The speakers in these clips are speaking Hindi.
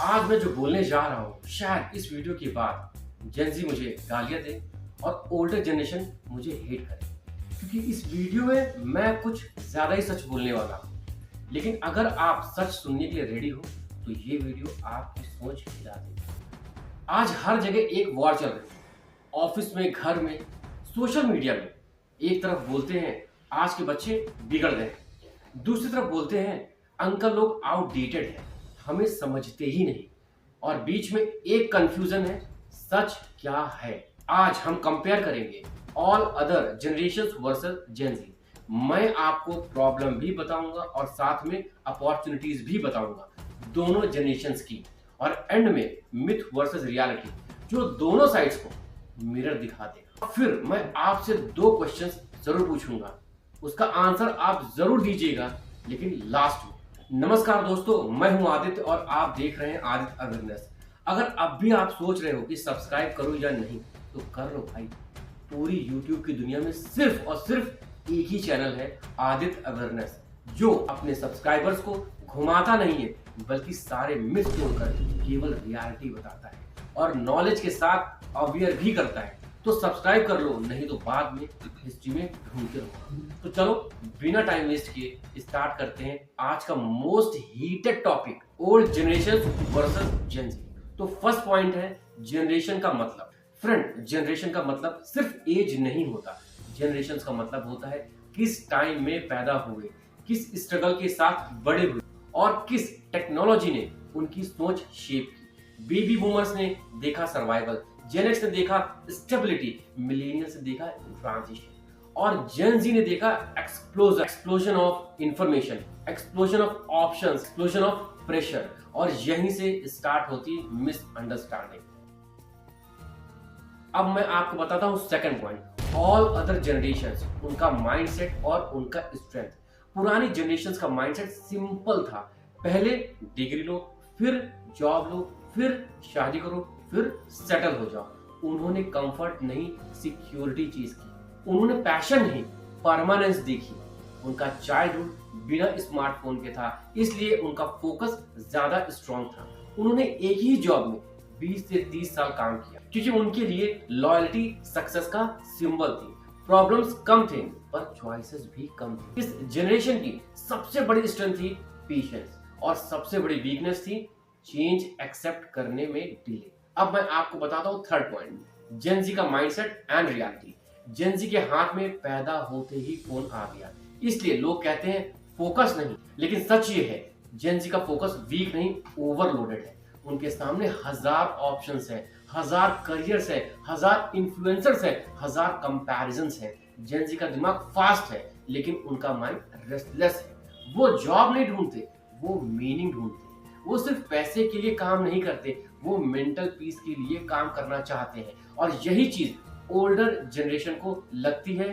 आज मैं जो बोलने जा रहा हूँ शायद इस वीडियो के बाद जेनजी मुझे गालियां दे और ओल्डर जनरेशन मुझे हेट करे, क्योंकि इस वीडियो में मैं कुछ ज्यादा ही सच बोलने वाला हूँ। लेकिन अगर आप सच सुनने के लिए रेडी हो तो ये वीडियो आपकी सोच हिला देगी। आज हर जगह एक वॉर चल रही है, ऑफिस में, घर में, सोशल मीडिया में। एक तरफ बोलते हैं आज के बच्चे बिगड़ गए, दूसरी तरफ बोलते हैं अंकल लोग आउटडेटेड हैं, हमें समझते ही नहीं। और बीच में एक कंफ्यूजन है, सच क्या है? आज हम कंपेयर करेंगे all other generations versus Gen जी। मैं आपको प्रॉब्लम भी बताऊंगा और साथ में अपॉर्चुनिटीज भी बताऊंगा दोनों जनरेशंस की, और एंड में मिथ वर्सेस रियलिटी, जो दोनों साइड्स को मिरर दिखा देगा। फिर मैं आपसे दो क्वेश्चंस जरूर पूछूंगा, उसका आंसर आप जरूर दीजिएगा, लेकिन लास्ट में। नमस्कार दोस्तों, मैं हूं आदित्य और आप देख रहे हैं आदित्य अवेयरनेस। अगर अब भी आप सोच रहे हो कि सब्सक्राइब करूं या नहीं, तो कर लो भाई। पूरी यूट्यूब की दुनिया में सिर्फ और सिर्फ एक ही चैनल है, आदित्य अवेयरनेस, जो अपने सब्सक्राइबर्स को घुमाता नहीं है, बल्कि सारे मिथ तोड़कर केवल रियलिटी बताता है और नॉलेज के साथ अवेयर भी करता है। तो सब्सक्राइब कर लो, नहीं तो बाद में हिस्ट्री में ढूंढते रहो। तो चलो बिना टाइम वेस्ट किए स्टार्ट करते हैं आज का most heated topic, old generation versus Gen Z. तो फर्स्ट पॉइंट है जनरेशन का मतलब। फ्रेंड, जनरेशन का मतलब सिर्फ एज नहीं होता। जनरेशन का मतलब होता है किस टाइम में पैदा हुए, किस स्ट्रगल के साथ बड़े हुए और किस टेक्नोलॉजी ने उनकी सोच शेप की। बेबी बूमर्स ने देखा सर्वाइवल, जेन एक्स ने देखा स्टेबिलिटी, मिलेनियल्स ने देखा ट्रांजिशन, और जेन जी ने देखा explosion of information, explosion of options, explosion of pressure. और यहीं से स्टार्ट होती मिसअंडरस्टैंडिंग। अब मैं आपको बताता हूं second point, all other generations, उनका माइंडसेट और उनका स्ट्रेंथ। पुरानी जनरेशंस का माइंडसेट सिंपल था, पहले डिग्री लो, फिर जॉब लो, फिर शादी करो, फिर सेटल हो जाओ। उन्होंने कंफर्ट नहीं, सिक्योरिटी चीज की। उन्होंने पैशन नहीं, परमानेंस देखी। उनका चाइल्डहुड बिना स्मार्टफोन के था, इसलिए उनका फोकस ज्यादा स्ट्रॉन्ग था। उन्होंने एक ही जॉब में 20 से 30 साल काम किया, क्योंकि उनके लिए लॉयल्टी सक्सेस का सिंबल थी। प्रॉब्लम्स कम थे पर चॉइसेस भी कम थे। इस जनरेशन की सबसे बड़ी स्ट्रेंथ थी पेशेंस, और सबसे बड़ी वीकनेस थी चेंज एक्सेप्ट करने में डिले। अब मैं आपको बताता हूँ थर्ड पॉइंट, जेन जी का माइंडसेट एंड रियलिटी। जेन जी के हाथ में पैदा होते ही फोन आ गया, इसलिए लोग कहते हैं फोकस नहीं, लेकिन सच ये है जेन जी का फोकस वीक नहीं, ओवरलोडेड है। उनके सामने हजार ऑप्शंस हैं, हजार करियर्स है, हजार इन्फ्लुएंसर्स है, हजार कंपैरिजंस है। जेन जी का दिमाग फास्ट है, लेकिन उनका माइंड रेस्टलेस है। वो जॉब नहीं ढूंढते, वो मीनिंग ढूंढते। वो सिर्फ पैसे के लिए काम नहीं करते, वो मेंटल पीस के लिए काम करना चाहते हैं। और यही चीज ओल्डर जनरेशन को लगती है,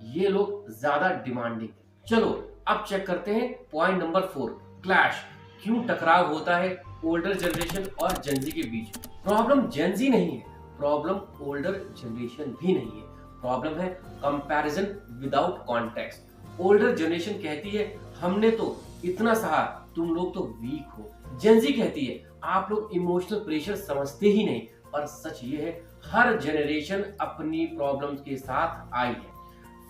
ये लोग ज्यादा डिमांडिंग है। चलो अब चेक करते हैं पॉइंट नंबर 4, क्लैश। क्यों टकराव होता है ओल्डर जनरेशन और जेन जी के बीच? प्रॉब्लम जेन जी नहीं है, प्रॉब्लम ओल्डर जनरेशन भी नहीं है, प्रॉब्लम है comparison without context. Older generation कहती है हमने तो इतना सहा, तुम लोग तो वीक हो। जेन जी कहती है आप लोग इमोशनल प्रेशर समझते ही नहीं। पर सच ये है, हर जनरेशन अपनी प्रॉब्लम्स के साथ आई है।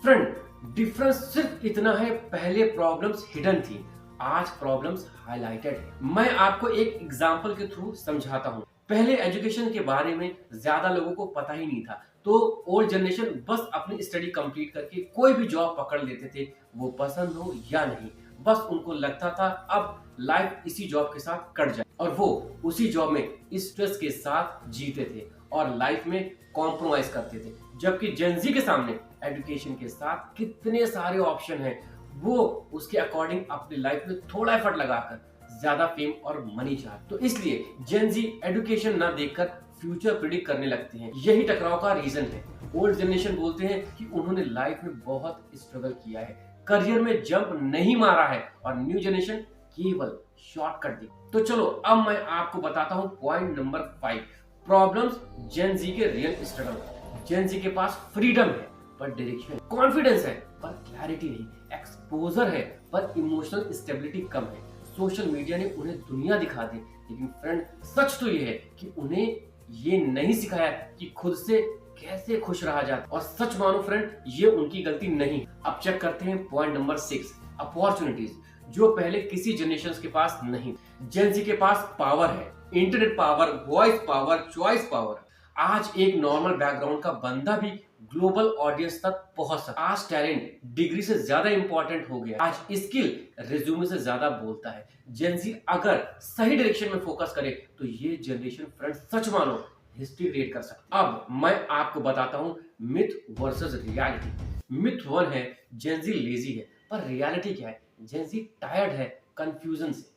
फ्रेंड, डिफरेंस सिर्फ इतना है, पहले प्रॉब्लम्स हिडन थी, आज प्रॉब्लम्स हाईलाइटेड है। मैं आपको एक एग्जांपल के थ्रू समझाता हूँ। पहले एजुकेशन के बारे में ज्यादा लोगों को पता ही नहीं था, तो ओल्ड जनरेशन बस अपनी स्टडी कंप्लीट करके कोई भी जॉब पकड़ लेते थे, वो पसंद हो या नहीं। बस उनको लगता था अब लाइफ इसी जॉब के साथ कट जाए, और वो उसी जॉब में स्ट्रेस के साथ जीते थे और लाइफ में कॉम्प्रोमाइज करते थे। जबकि जेन जी के सामने एजुकेशन के साथ कितने सारे ऑप्शन हैं, वो उसके अकॉर्डिंग अपनी लाइफ में थोड़ा एफर्ट लगाकर ज्यादा फेम और मनी चाहते। तो इसलिए जेन जी एजुकेशन ना देखकर फ्यूचर प्रिडिक्ट करने लगते हैं। यही टकराव का रीजन है। ओल्ड जनरेशन बोलते हैं कि उन्होंने लाइफ में बहुत स्ट्रगल किया है, करियर में जंप नहीं मारा है, और न्यू जनरेशन केवल शॉर्टकट दी। तो चलो अब मैं आपको बताता हूँ पॉइंट नंबर 5, प्रॉब्लम्स जेन जी के रियल स्ट्रगल। जेन जी के पास फ्रीडम है पर डायरेक्शन, कॉन्फिडेंस है पर क्लैरिटी नहीं, एक्सपोजर है पर इमोशनल स्टेबिलिटी कम है। सोशल मीडिया ने उन्हें दुनिया दिखा दी, लेकिन फ्रेंड सच तो ये है कि उन्हें ये नहीं सिखाया कि खुद से कैसे खुश रहा जाए। और सच मानो फ्रेंड, ये उनकी गलती नहीं। अब चेक करते हैं पॉइंट नंबर 6, अपॉर्चुनिटीज, जो पहले किसी जनरेशन के पास नहीं। जेन ज़ी के पास पावर है, internet power, voice power, choice power. आज एक नॉर्मल बैकग्राउंड का बंदा भी ग्लोबल ऑडियंस तक पहुंच सकता है। आज टैलेंट डिग्री से ज्यादा इंपॉर्टेंट हो गया। आज स्किल रिज्यूमे से ज्यादा बोलता है। जेन ज़ी अगर सही डायरेक्शन में फोकस करे तो ये जनरेशन फ्रेंड सच मानो हिस्ट्री क्रिएट कर सकती है। अब मैं आपको बताता हूं मिथ वर्सेस रियलिटी। मिथ 1 है जेन ज़ी लेजी है, पर रियलिटी क्या है? जेन ज़ी टायर्ड है कंफ्यूजन से।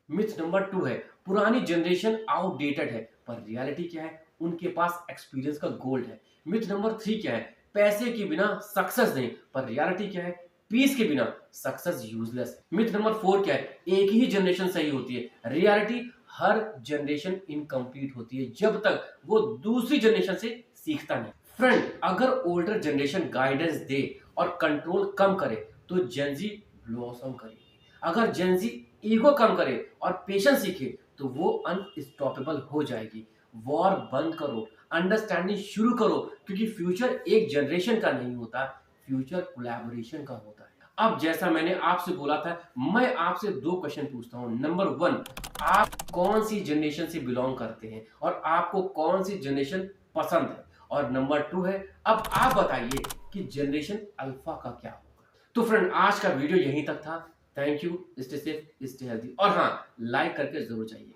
मिथ नंबर 2 है पुरानी जनरेशन आउटडेटेड है, पर रियलिटी क्या है? उनके पास एक्सपीरियंस का गोल्ड है। मिथ नंबर 3 क्या है? पैसे के बिना सक्सेस नहीं, पर रियलिटी क्या है? पीस के बिना सक्सेस यूजलेस है। मिथ नंबर 4 क्या है? एक ही जनरेशन सही होती है। रियलिटी हर जनरेशन इनकम्प्लीट होती है जब तक वो दूसरी जनरेशन से सीखता नहीं। फ्रेंड, अगर ओल्डर जनरेशन गाइडेंस दे और कंट्रोल कम करे तो जेन ज़ी ब्लॉसम करेगी। अगर जेन ज़ी ईगो कम करे और पेशेंस सीखे तो वो अनस्टॉपेबल हो जाएगी। वॉर बंद करो, अंडरस्टैंडिंग शुरू करो, क्योंकि फ्यूचर एक जनरेशन का नहीं होता, फ्यूचर कोलैबोरेशन का होता है। अब जैसा मैंने आपसे बोला था, मैं आपसे 2 क्वेश्चन पूछता हूं। नंबर 1, आप कौन सी जनरेशन से बिलोंग करते हैं और आपको कौन सी जनरेशन पसंद है? और नंबर 2 है, अब आप बताइए कि जनरेशन अल्फा का क्या होगा। तो फ्रेंड, आज का वीडियो यहीं तक था। Thank you, stay safe, stay healthy, और हाँ, लाइक करके जरूर जाइए।